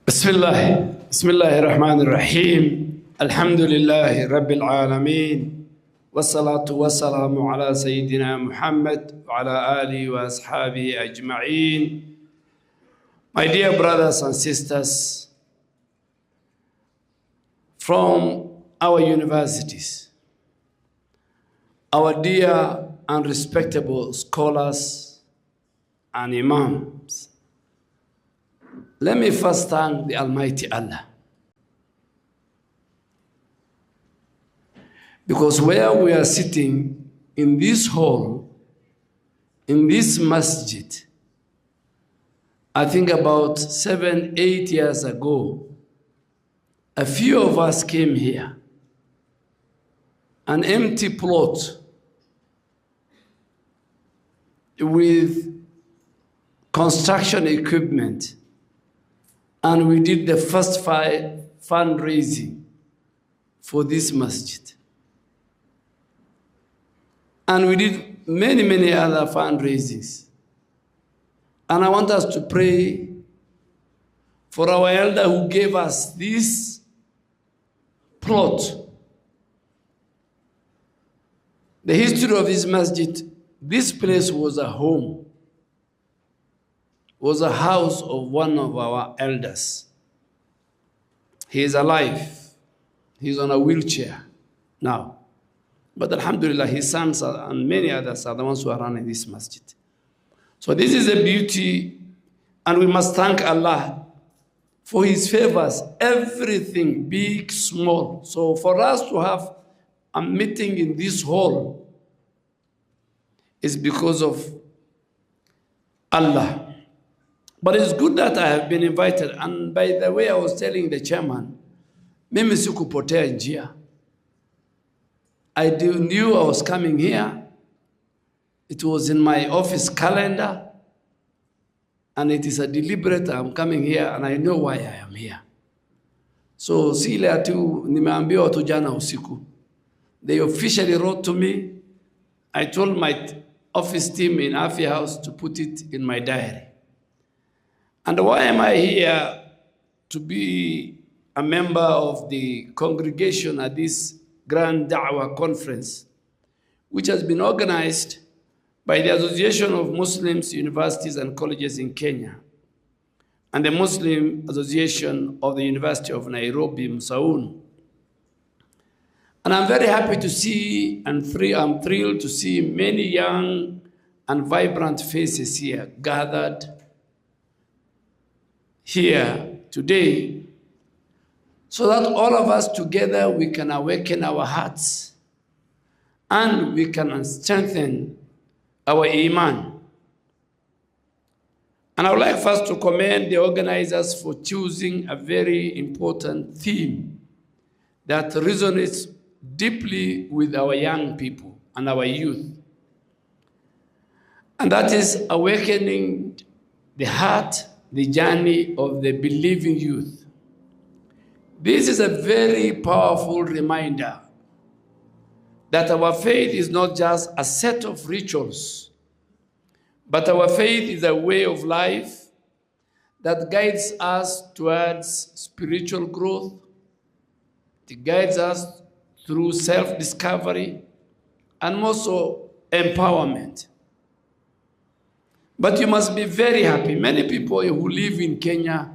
بسم الله الرحمن الرحيم. الحمد لله رب العالمين والصلاة والسلام على سيدنا محمد وعلى آله وأصحابه أجمعين. My dear brothers and sisters from our universities, our dear and respectable scholars and imams, let me first thank the Almighty Allah. Because where we are sitting in this hall, in this masjid, I think about 7-8 years ago, a few of us came here, an empty plot with construction equipment, and we did the first fundraising for this masjid. And we did many other fundraisings. And I want us to pray for our elder who gave us this plot. The history of this masjid, this place was a home, was a house of one of our elders. He is alive. He's on a wheelchair now. But alhamdulillah, his sons and many others are the ones who are running this masjid. So this is a beauty, and we must thank Allah for his favors, everything, big, small. So for us to have a meeting in this hall is because of Allah. But it's good that I have been invited. And by the way, I was telling the chairman, mimi sikupotea njia. I knew I was coming here. It was in my office calendar. And it is a deliberate, I'm coming here and I know why I am here. So, sile atu nimeambiwa watu jana usiku. They officially wrote to me. I told my office team in Afia House to put it in my diary. And why am I here? To be a member of the congregation at this Grand Da'wah Conference, which has been organized by the Association of Muslims, Universities and Colleges in Kenya, and the Muslim Association of the University of Nairobi, Msaun. And I'm very happy to see, and I'm thrilled to see many young and vibrant faces here gathered here today, so that all of us together we can awaken our hearts and we can strengthen our iman. And I would like first to commend the organizers for choosing a very important theme that resonates deeply with our young people and our youth. And that is awakening the heart, the journey of the believing youth. This is a very powerful reminder that our faith is not just a set of rituals, but our faith is a way of life that guides us towards spiritual growth. It guides us through self-discovery and also empowerment. But you must be very happy. Many people who live in Kenya,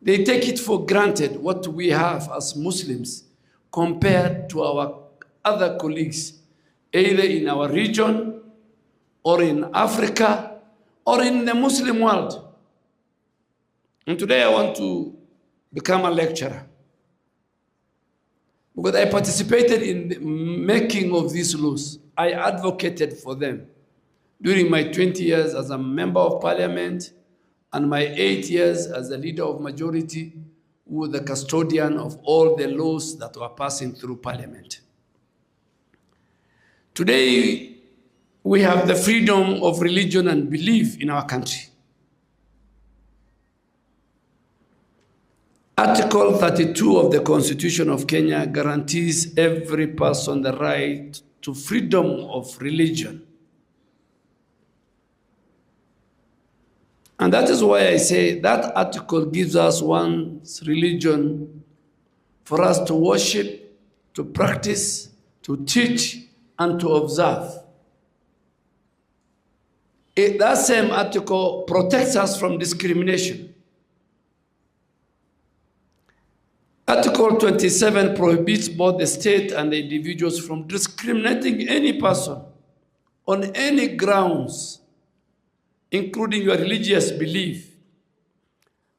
they take it for granted what we have as Muslims compared to our other colleagues, either in our region or in Africa or in the Muslim world. And today I want to become a lecturer because I participated in the making of these laws. I advocated for them during my 20 years as a member of parliament and my 8 years as a leader of majority, who was the custodian of all the laws that were passing through parliament. Today, we have the freedom of religion and belief in our country. Article 32 of the Constitution of Kenya guarantees every person the right to freedom of religion. And that is why I say that article gives us one's religion for us to worship, to practice, to teach, and to observe. That same article protects us from discrimination. Article 27 prohibits both the state and the individuals from discriminating any person on any grounds, including your religious belief.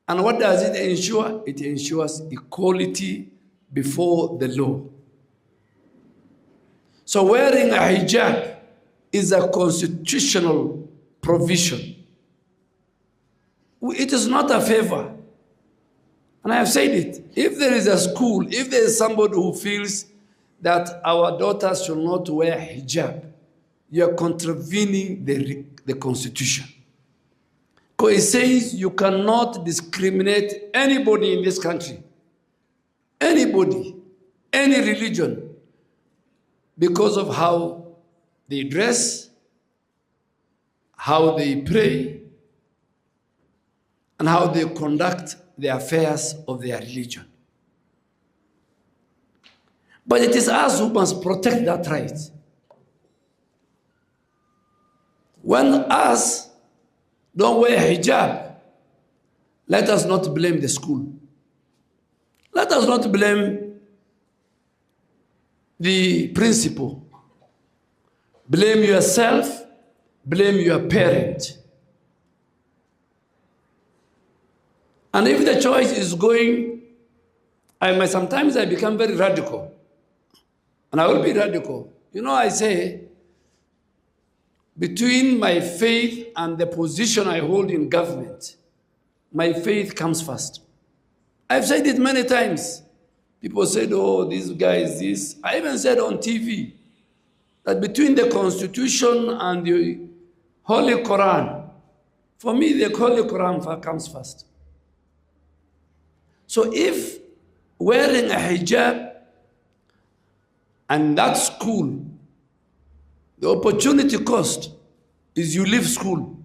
And what does it ensure? It ensures equality before the law. So wearing a hijab is a constitutional provision. It is not a favor. And I have said it. If there is a school, if there is somebody who feels that our daughters should not wear hijab, you are contravening the Constitution. Because it says you cannot discriminate anybody in this country, anybody, any religion, because of how they dress, how they pray, and how they conduct the affairs of their religion. But it is us who must protect that right. When us don't wear hijab, let us not blame the school. Let us not blame the principal. Blame yourself, blame your parent. And if the choice is going, sometimes I become very radical. And I will be radical. You know, I say, between my faith and the position I hold in government, my faith comes first. I've said it many times. People said, oh, this guy is this. I even said on TV that between the Constitution and the Holy Quran, for me, the Holy Quran comes first. So if wearing a hijab and that school, the opportunity cost is you leave school.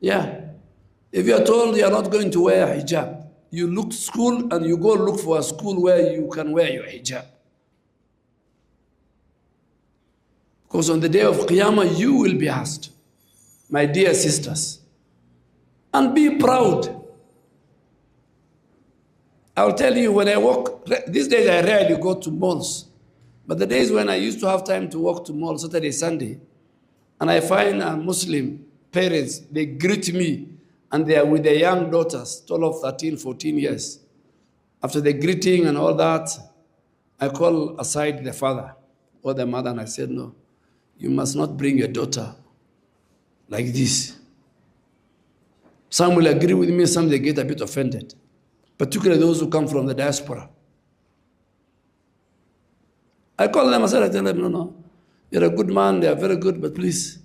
Yeah. If you are told you are not going to wear a hijab, you look school and you go look for a school where you can wear your hijab. Because on the day of Qiyamah, you will be asked, my dear sisters, and be proud. I'll tell you, when I walk, these days I rarely go to malls, but the days when I used to have time to walk to malls, Saturday, Sunday, and I find Muslim parents, they greet me, and they are with their young daughters, 12, 13, 14 years. After the greeting and all that, I call aside the father or the mother, and I said, no, you must not bring your daughter like this. Some will agree with me, some they get a bit offended, particularly those who come from the diaspora. I call them, I said, I tell them, no, you're a good man, they are very good, but please,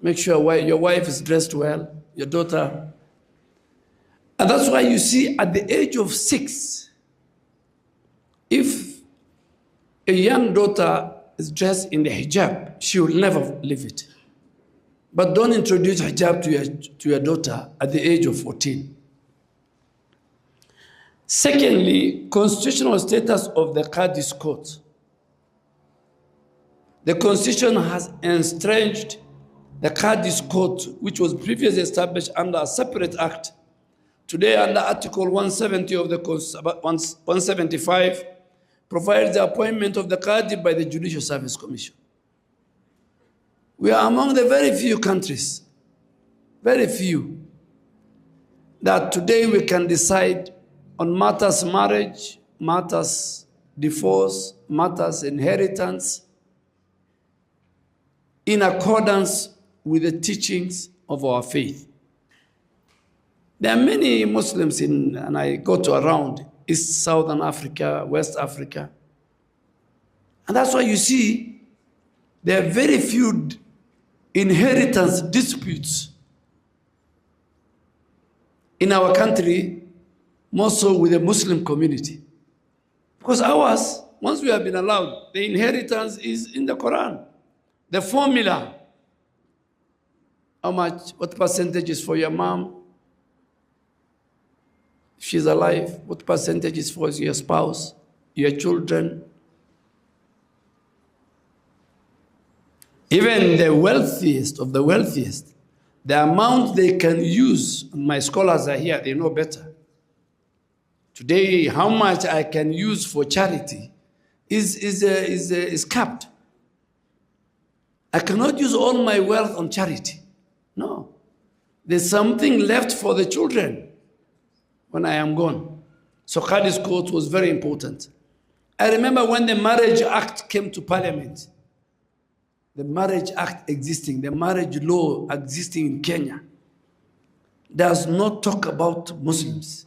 make sure your wife is dressed well, your daughter. And that's why you see at the age of 6, if a young daughter is dressed in the hijab, she will never leave it. But don't introduce hijab to your daughter at the age of 14. Secondly, constitutional status of the Qadi's court. The Constitution has entrenched the Qadi's court, which was previously established under a separate act. Today, under Article 170 of the 175, provides the appointment of the Qadi by the Judicial Service Commission. We are among the very few countries, very few, that today we can decide on matters marriage, matters divorce, matters inheritance, in accordance with the teachings of our faith. There are many Muslims and I go to around East, Southern Africa, West Africa. And that's why you see there are very few inheritance disputes in our country, more so with the Muslim community. Because ours, once we have been allowed, the inheritance is in the Quran. The formula How much, what percentage is for your mom? If she's alive, what percentage is for your spouse, your children? Even the wealthiest of the wealthiest, the amount they can use, my scholars are here, they know better. Today, how much I can use for charity is capped. I cannot use all my wealth on charity. No. There's something left for the children when I am gone. So Qadi's quote was very important. I remember when the Marriage Act came to Parliament, the Marriage Act existing, the marriage law existing in Kenya, does not talk about Muslims.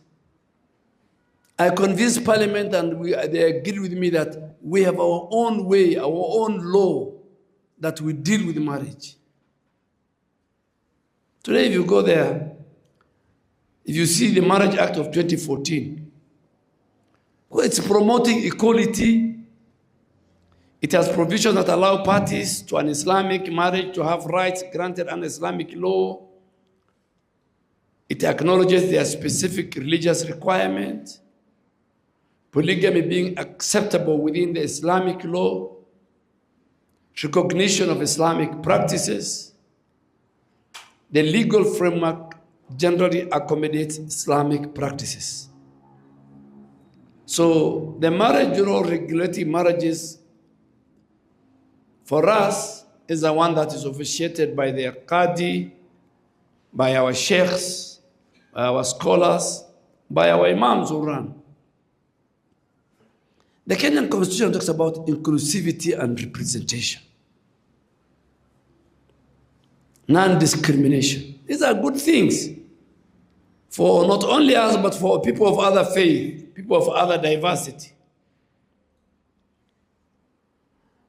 I convinced Parliament and they agreed with me that we have our own way, our own law that we deal with marriage. Today, if you go there, if you see the Marriage Act of 2014, well, it's promoting equality. It has provisions that allow parties to an Islamic marriage to have rights granted under Islamic law. It acknowledges their specific religious requirements, polygamy being acceptable within the Islamic law, recognition of Islamic practices. The legal framework generally accommodates Islamic practices. So the marriage law regulating marriages for us is the one that is officiated by the Qadi, by our sheikhs, by our scholars, by our imams who run. The Kenyan Constitution talks about inclusivity and representation. Non-discrimination. These are good things for not only us, but for people of other faith, people of other diversity.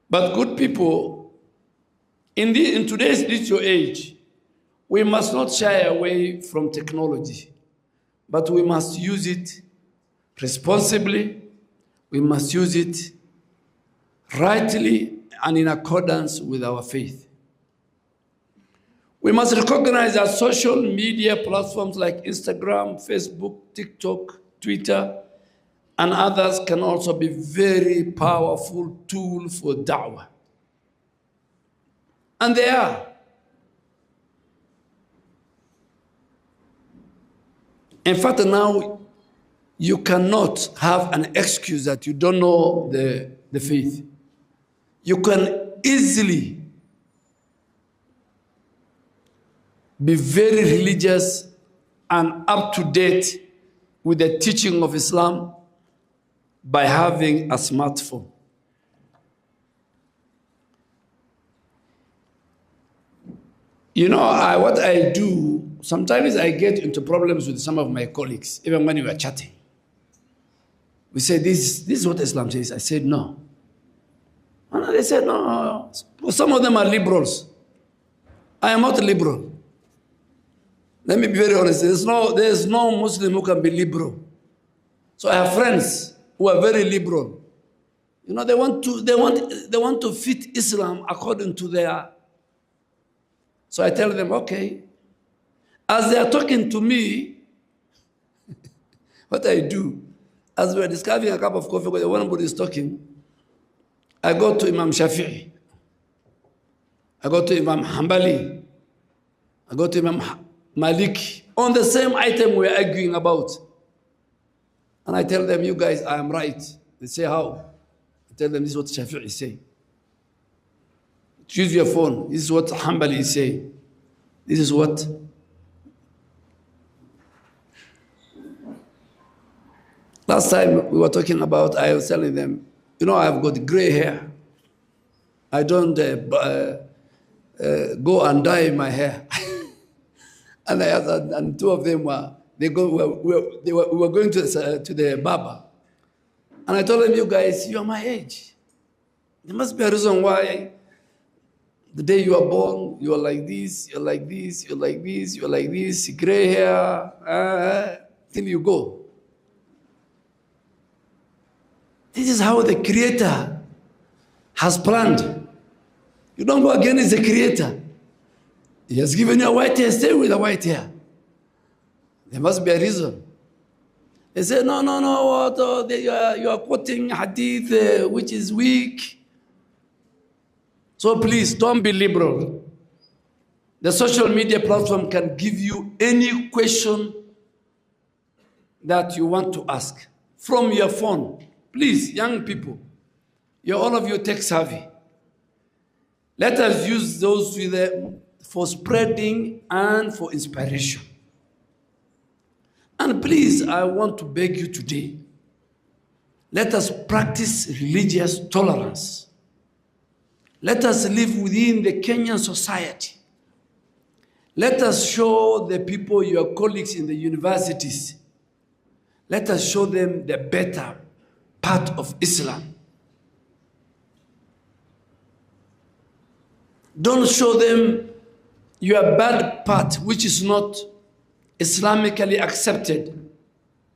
But good people, in today's digital age, we must not shy away from technology, but we must use it responsibly. We must use it rightly and in accordance with our faith. We must recognize that social media platforms like Instagram, Facebook, TikTok, Twitter, and others can also be very powerful tools for da'wah. And they are. In fact, now you cannot have an excuse that you don't know the faith. You can easily be very religious and up to date with the teaching of Islam by having a smartphone. You know, what I do, sometimes I get into problems with some of my colleagues, even when we are chatting. We say, this is what Islam says. I said, no. And they said, no. Well, some of them are liberals. I am not liberal. Let me be very honest. There's no Muslim who can be liberal. So I have friends who are very liberal. You know, they want to fit Islam according to their. So I tell them, okay. As they are talking to me, what I do, as we are discussing a cup of coffee, when one is talking, I go to Imam Shafi'i. I go to Imam Hanbali. I go to Imam Malik. On the same item we are arguing about. And I tell them, you guys, I am right. They say, how? I tell them, this is what Shafi'i is saying. Choose your phone. This is what Hanbali is saying. This is what. Last time we were talking about, I was telling them, you know, I've got gray hair. I don't go and dye my hair. And two of them were going to the barber. And I told them, you guys, you are my age. There must be a reason why the day you are born, you are like this, you're like this, you're like this, you're like this, gray hair, till you go. This is how the Creator has planned. You don't go against the Creator. He has given you a white hair, stay with a white hair. There must be a reason. They say, no, what, you are quoting hadith which is weak. So please, don't be liberal. The social media platform can give you any question that you want to ask from your phone. Please, young people, all of you tech savvy. Let us use those for spreading and for inspiration. And please, I want to beg you today, let us practice religious tolerance. Let us live within the Kenyan society. Let us show the people, your colleagues in the universities, let us show them the better part of Islam. Don't show them your bad part, which is not Islamically accepted.